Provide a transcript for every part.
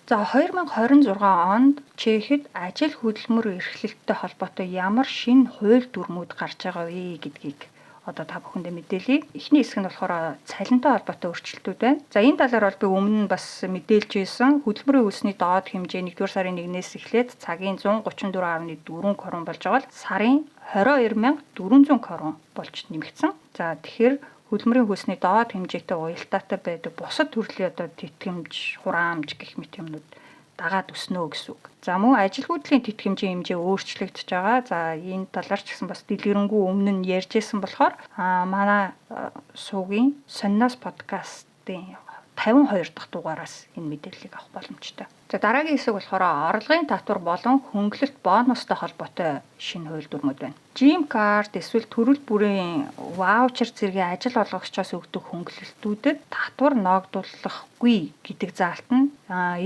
За 2026 онд Чехэд ажил хөдөлмөр эрхлэлттэй холбоотой ямар шинэ хууль дүрмүүд гарч байгаа вэ гэдгийг одоо та бүхэндээ мэдээлье. Эхний хэсэг нь болохоор цалинтай холбоотой өөрчлөлтүүд байна. За энэ талаар бол би өмнө нь бас мэдээлж байсан. Хөдөлмөрийн хөлсний доод хэмжээ 1-р сарын 1-ээс эхлээд цагийн 134.4 крон болж байгаа бол сарын 22,400 крон болж нэмэгдсэн. За тэгэхээр хөдөлмөрийн хөлсний доод хэмжээтэй уялдаатай байдаг бусад төрлийн одоо тэтгэмж, хураамж гэх мэт юмнууд дагаад өснө гэсэн үг. За мөн ажил хөдлийн тэтгэмжийн хэмжээ өөрчлөгдөж байгаа. За энэ талаар ч гэсэн бас дэлгэрэнгүй өмнө нь ярьжсэн болохоор манай суугийн Сонноос подкастын 52 дахь дугаараас энэ мэдээллийг авах боломжтой. За дараагийн хэсэг болохоор орлогын татвар болон хөнгөлөлт бонустай холбоотой шинэ хууль дүрмүүд байна. Gym card эсвэл төрөл бүрийн ваучер зэргийн ажил олгогчоос өгдөг хөнгөлөлтүүдэд татвар ногдуулахгүй гэдэг заалт нь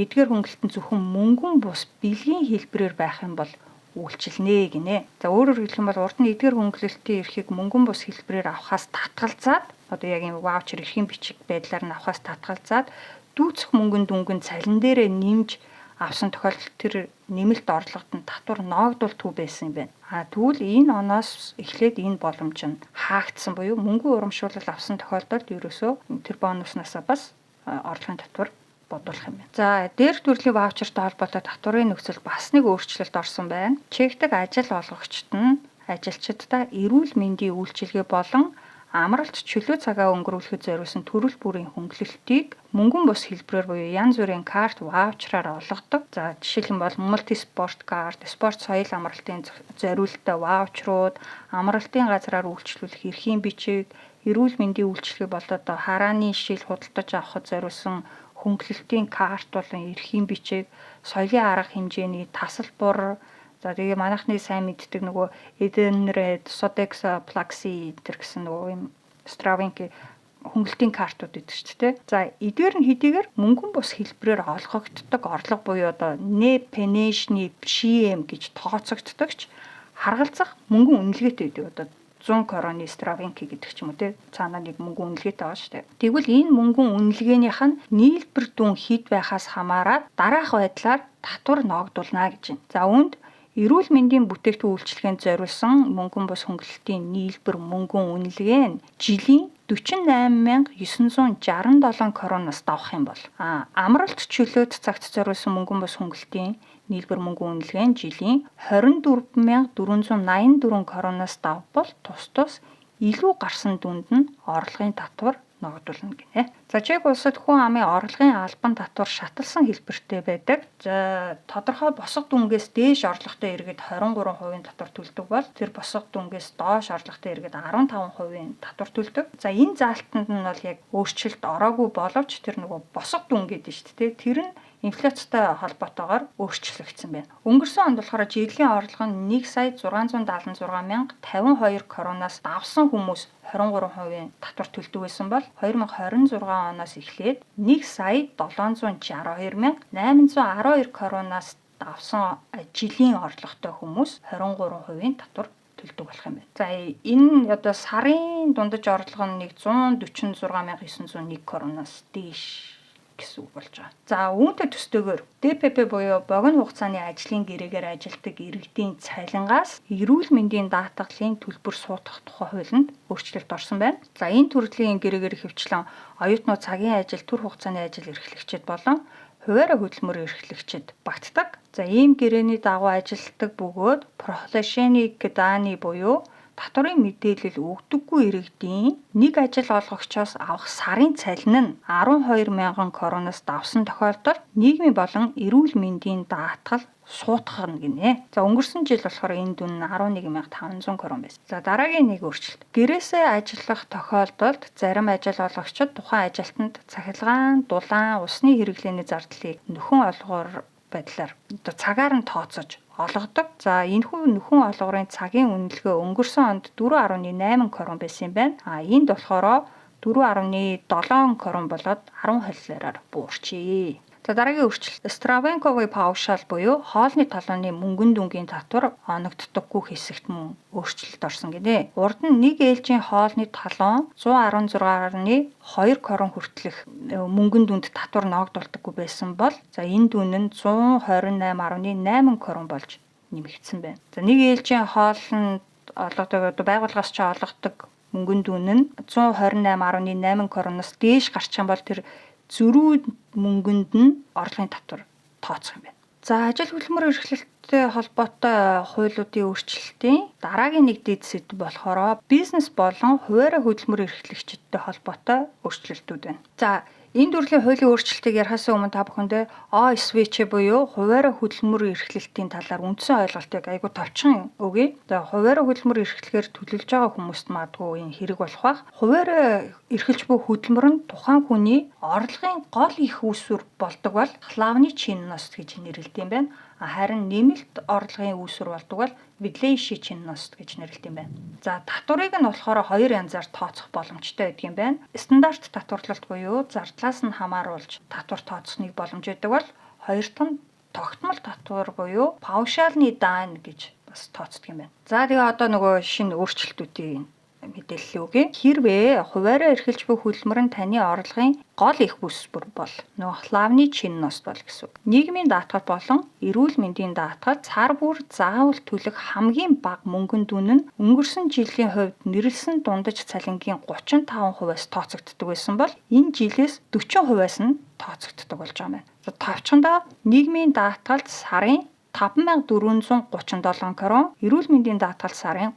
эдгээр хөнгөлөлт нь зөвхөн мөнгөн бус бэлгийн хэлбэрээр байх юм бол үйлчилнэ гинэ. За өөрөөр хэлэх юм бол урд нь эдгээр хөнгөлөлтийн эрхийг мөнгөн бус хэлбэрээр авахаас татгалзаад одоо яг юм ваучер эрхийн бичиг байдлаар нь авахаас татгалзаад дүүцэх мөнгөнд дүнгийн цалин дээрээ нэмж авсан тохиолдолд тэр нэмэлт орлогод нь татвар ногдуултгүй байсан юм байна. Тэгвэл энэ оноос эхлээд энэ боломж нь хаагдсан буюу мөнгөн урамшуулал авсан тохиолдолд ерөөсөө тэр бонуснасаа бас орлогын татвар бодуулах юм байна. За дээрх төрлийн ваучертай холбоотой татварын нөхцөл бас нэг өөрчлөлт орсон байна. Чекдэг ажил олгогчид нь ажилчдаа эрүүл мэндийн үйлчилгээ болон амралт чөлөө цагаа өнгөрүүлэхэд зориулсан төрөл бүрийн хөнгөлөлтийг мөнгөн бус хэлбэрээр буюу янз бүрийн карт ваучраар олгодог. За жишээлбэл мультиспорт карт, спорт соёл амралтын зориулалттай ваучрууд, амралтын газраар үйлчлүүлэх эрхийн бичиг, эрүүл мэндийн үйлчилгээ болоод харааны шил худалдаж авахд зориулсан хөнгөлөлтийн карт болон эрхийн бичиг, соёлын арга хэмжээний тасалбар. За тэгээ манайхны сайн мэддэг нөгөө Edenred, Sodexo, Plaxi гэсэн нөгөө юм Stravinky хөнгөлтийн картууд гэдэг ч тийм. За эдгээр нь хэдийгээр мөнгөн бус хэлбэрээр олгогддог орлого буюу одоо Непенешны PM гэж тооцогддогч харгалзах мөнгөн үнэлгээтэй байдаг. Одоо 100 кроны Stravinky гэдэг ч юм уу тийм. Цаанаа нэг мөнгөн үнэлгээтэй байгаа шүү дээ. Тэгвэл энэ мөнгөн үнэлгээнийх нь нийлбэр дүн хэд байхаас хамаарат дараах байдлаар татвар ногдуулна гэж байна. За үүнд эрүүл мэндийн бүтээгдэхүүн үйлчилгээнд зориулсан мөнгөн бус хөнгөлөлтийн нийлбэр мөнгөн үнэлгээ нь жилийн 48,967 кроноос давах юм бол амралт чөлөөт цагт зориулсан мөнгөн бус хөнгөлөлтийн нийлбэр мөнгөн үнэлгээ нь жилийн 24,484 кроноос давбал тус илүү гарсан дүнд нь орлогын татвар ногдуулна гинэ. За Чех улсад хүн амын орлогын албан татвар шаталсан хэлбэртэй байдаг. За тодорхой босго дүнгээс дээш орлоготой иргэд 23% татвар төлдөг бол тэр босго дүнгээс доош орлоготой иргэд 15% татвар төлдөг. За энэ заалтанд нь бол яг өөрчлөлт ороогүй боловч тэр нөгөө босго дүн гэдэг нь шүү дээ. Тэр нь инфляцтай холбоотойгоор өөрчлөгдсөн байна. Өнгөрсөн онд болохоор жилийн орлого нь 1,676,052 кроноос давсан хүмүүс 23% татвар төлдөг байсан бол 2026 оноос эхлээд 1,762,812 кроноос давсан жилийн орлоготой хүмүүс 23% татвар төлдөг болох юм байна. За энэ одоо сарын дундаж орлого нь 146,901 кроноос дээш гэсэн үг болж байгаа. За үүнтэй төстэйгээр ДПП буюу богино хугацааны ажлын гэрээгээр ажилтдаг иргэдийн цалингаас эрүүл мэндийн даатгалын төлбөр суудах тухай хуулинд өөрчлөлт орсон байна. За энэ төрлийн гэрээгээр хэвчлэн оюутнууд цагийн ажил, төр хугацааны ажил эрхлэгчид болон хуваарь хөдөлмөр эрхлэгчид багтдаг. За ийм гэрээний дагуу ажилтдаг бөгөөд профешник дааны буюу татварын мэдээлэл өгдөггүй иргэдийн нэг ажил олгогчоос авах сарын цалин нь 12,000 кроноос давсан тохиолдолд нийгмийн болон эрүүл мэндийн даатгал суутгах гинэ. За өнгөрсөн жил болохоор энэ дүн нь 11,500 крон байсан. За дараагийн нэг өөрчлөлт. Гэрээсээ ажиллах тохиолдолд зарим ажил олгогчид тухайн ажилтнанд цахилгаан, дулаан, усны хэрэглээний зардлыг нөхөн олгоор байдлаар одоо цагаар нь тооцож олгодог. За энэхүү нөхөн олгорын цагийн үнэлгээ өнгөрсөн онд 4.8 крон байсан юм байна. Энд болохоор 4.7 крон болоод 10 хөллөөр буурчээ. За дараагийн өөрчлөлт Stravenkovы паушал буюу хоолны талууны мөнгөн дүнгийн татвар оногддоггүй хэсэгт мөн өөрчлөлт орсон гинэ. Урд нь нэг ээлжийн хоолны талуун 116.2 крон хүртэлх мөнгөн дүнд татвар ногдуулдаггүй байсан бол за энэ дүн нь 128.8 крон болж нэмэгдсэн байна. За нэг ээлжийн хоолнд олгодог байгууллагаас ч олгодог мөнгөн дүн нь 128.8 кроноос дээш гарчих юм бол тэр зөрүү мөнгөнд нь орлогын татвар тооцох юм байна. За ажил хөдөлмөр эрхлэлттэй холбоотой хуулиудын өөрчлөлтийн дараагийн нэг дэд сэдэв болохоор бизнес болон хуваарь хөдөлмөр эрхлэгчидтэй холбоотой өөрчлөлтүүд байна. За энэ төрлийн хуулийн өөрчлөлтийг ярихаас өмнө та бүхэндээ ОСВЧ буюу хуваарь хөдөлмөр эрхлэлтийн талаар үндсэн ойлголтыг айгуу товчхон өгье. За хуваарь хөдөлмөр эрхлэхээр төлөвлөж байгаа хүмүүст магадгүй энэ хэрэг болох бах. Хуваарь эрхэлж буй хөдөлмөр нь тухайн хүний орлогын гол их үүсвэр болдог бол главны чинност гэж нэрлэдэг юм байна. Харин нэмэлт орлогын үүсвэр болдог бол видлейши чинност гэж нэрлэдэг юм байна. За татварыг нь болохоор хоёр янзаар тооцох боломжтой байдаг юм байна. Стандарт татварлалт буюу зардлаас нь хамааруулж татвар тооцохныг боломжтой бол хоёр дахь нь тогтмол татвар буюу паушалны даан гэж бас тооцдог юм байна. За тэгээ одоо нөгөө шинэ өөрчлөлтүүдийн мэдээлэл өгье. Хэрвээ хуваарь эрхэлж буй хөдөлмөр нь таны орлогын гол их үүсвэр бол нөгөө главны чинност бол гэсэн үг. Нийгмийн даатгал болон эрүүл мэндийн даатгал цар бүр заавал төлөх хамгийн бага мөнгөн дүн нь өнгөрсөн жилийн хувьд нэрлсэн дундаж цалингийн 35%-аас тооцогддог байсан бол энэ жилээс 40%-аас нь тооцогддог болж байгаа юм байна. За товчхондоо нийгмийн даатгалд сарын 5437 крон, эрүүл мэндийн даатгал сарын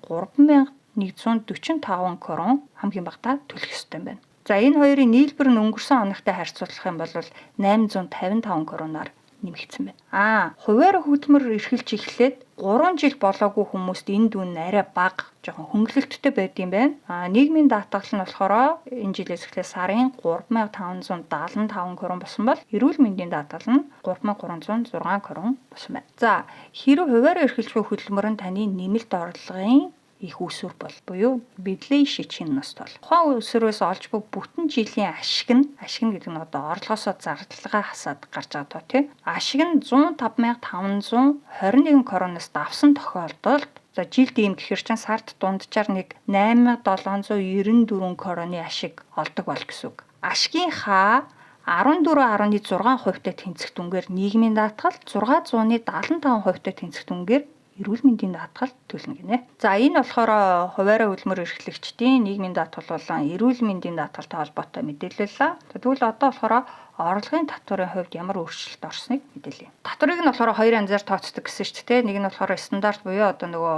3145 крон хамгийн багадаа төлөх ёстой юм байна. За энэ хоёрын нийлбэр нь өнгөрсөн оногтой харьцуулах юм бол 855 кроноор нэмэгдсэн байна. Хуваарь хөдөлмөр эрхэлж эхлээд 3 жил болоогүй хүмүүст энэ дүн арай бага, жоохон хөнгөлөлттэй байд юм байна. Нийгмийн даатгал нь болохоор энэ жилээс эхлээд сарын 3575 крон болсон бол эрүүл мэндийн даатгал нь 3306 крон болсон байна. За хэрэв хуваарь эрхэлж буй хөдөлмөр нь таны нэмэлт орлогын их үүсвэр бол буюу видлейши чинност бол тухайн үүсвэрээс олж буй бүтэн жилийн ашиг нь гэдэг нь одоо орлогоосоо зардлага хасаад гарч байгаа тоо тий. Ашиг нь 105,521 кроноос давсан тохиолдолд за жилд ийм гэхэр чинь сард дунджаар нэг 8794 кроны ашиг олдог бол гэсэн үг. Ашигынхаа 14.6%-тай тэнцэх дүнгээр нийгмийн даатгал 675%-тай тэнцэх дүнгээр эрүүл мэндийн даатгал төлнө гинэ. За энэ болохоор хуваарь хөдөлмөр эрхлэгчдийн нийгмийн даатгал болон эрүүл мэндийн даатгалтай холбоотой мэдээлэл л. Тэгвэл одоо болохоор орлогын татварын хувьд ямар өөрчлөлт орсныг мэдээлье. Татварыг нь болохоор хоёр янзаар тооцдог гэсэн чинь тэ. Нэг нь болохоор стандарт буюу одоо нөгөө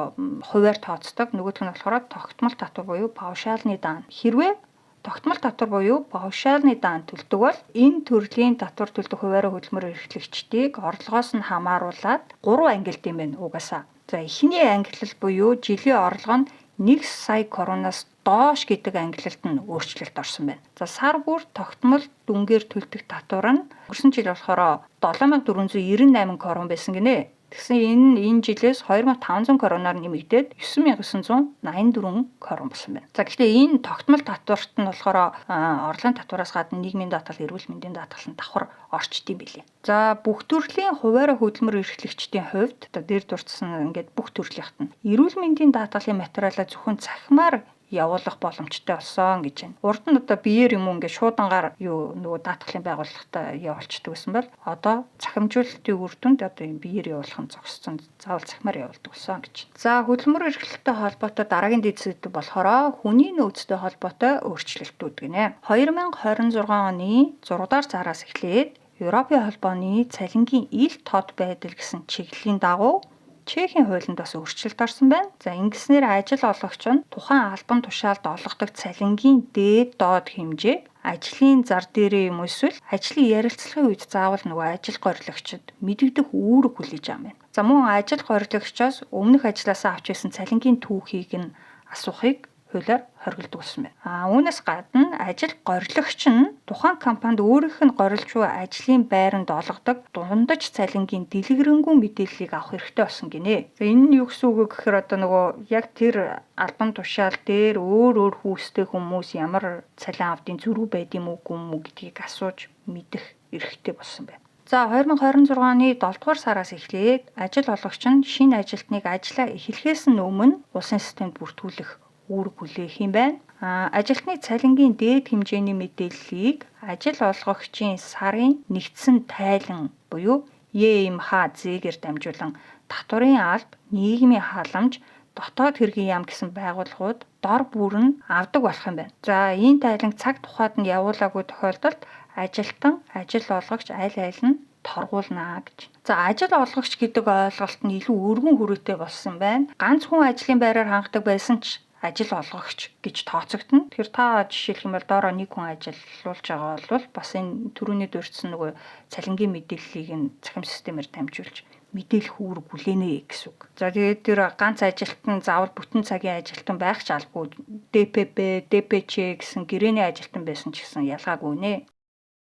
хуваар тооцдог, нөгөөх нь болохоор тогтмол татвар буюу паушалны даан. Хэрвээ тогтмол татвар буюу паушалны даан төлдөг бол энэ төрлийн татвар төлдөг хуваарь хөдөлмөр эрхлэгчдийг орлогоос нь хамааруулад 3 ангилт юм байна угаасаа. За эхний ангиллал буюу жилийн орлого нь 1 сая кроноос доош гэдэг ангиллалд нь өөрчлөлт орсон байна. За сар бүр тогтмол дүнгээр төлдөг татвар нь өнгөрсөн жил болохоор 7498 крон байсан гинэ. Тэгсэн энэ жилээс 2500 кроноор нэмэгдээд 9984 крон болсон байна. За гэхдээ энэ тогтмол татварт нь болохоор орлогын татвараас гадна нийгмийн даатгал, эрүүл мэндийн даатгал нь давхар орчдгийм билээ. За бүх төрлийн хуваарь хөдөлмөр эрхлэгчдийн хувьд одоо дээр дурдсан ингээд бүх төрлийнх нь эрүүл мэндийн даатгалын материалаа зөвхөн цахимаар явуулах боломжтой болсон гэж байна. Урд нь одоо биеэр юм уу ингээд шуудангаар нөгөө даатгалын байгууллагатай явуулчихдаг гэсэн бол одоо цахимжуулалтын үр дүнд одоо юм биеэр явуулах нь зогссон. Заавал цахимаар явуулдаг болсон гэж. За хөдөлмөр эрхлэлттэй холбоотой дараагийн дэд сэдэв болохоор хүний нөөцтэй холбоотой өөрчлөлтүүд гинэ. 2026 оны 6 дугаар сараас эхлээд Европын холбооны цалингийн ил тод байдал гэсэн чиглэлийн дагуу Чехийн хуулинд бас өөрчлөлт орсон байна. За ингэснээр ажил олгогч нь тухайн албан тушаалд олгодог цалингийн дээд доод хэмжээ ажлын зар дээрээ юм эсвэл ажлын ярилцлагын үед заавал нөгөө ажил горилогчид мэдэгдэх үүрэг хүлээж байгаа юм. За мөн ажил горилогчоос өмнөх ажилласаа авч байсан цалингийн түүхийг нь асуухыг хуулиар хоригддог болсон байна. Үүнээс гадна ажил горилогч нь тухайн компанид өөрийнх нь горилж буй ажлын байранд олгодог дундаж цалингийн дэлгэрэнгүй мэдээллийг авах хэрэгтэй болсон гинэ. Энэ нь юу гэсэн үг гэхээр одоо нөгөө яг тэр албан тушаал дээр өөр хүүстэй хүмүүс ямар цалин авдгийн зөрүү байд юм уу гэдгийг асууж мэдэх эрхтэй болсон байна. За 2026 оны 7 дугаар сараас эхлээд ажил олгогч нь шинэ ажилтныг ажиллаа эхлэхээс нь өмнө улсын системд бүртгүүлэх үүрэг хүлээх юм байна. Ажилтны цалингийн дээд хэмжээний мэдээллийг ажил олгогчийн сарын нэгдсэн тайлан буюу ЕМХ-зээр дамжуулан татварын алба, нийгмийн халамж, дотоод хэргийн яам гэсэн байгууллагууд дор бүр нь авдаг болох юм байна. За энэ тайланг цаг тухайд нь явуулаагүй тохиолдолд ажилтан, ажил олгогч аль нь торгуулнаа гэж. За ажил олгогч гэдэг ойлголт нь илүү өргөн хүрээтэй болсон байна. Ганц хүн ажлын байраар хангадаг байсан ч ажил олгогч гэж тооцогдно. Тэгэхээр та жишээлх юм бол доороо нэг хүн ажиллуулж байгаа бол бас энэ түрүүний дурдсан нөгөө цалингийн мэдээллийг нь цахим системээр дамжуулж мэдээлэх үүрэг хүлээнэ гэсэн үг. За тэгээд тэр ганц ажилтан заавал бүтэн цагийн ажилтан байх ч албагүй ДПП, ДПЧ гэсэн гэрээний ажилтан байсан ч гэсэн ялгаагүй нэ.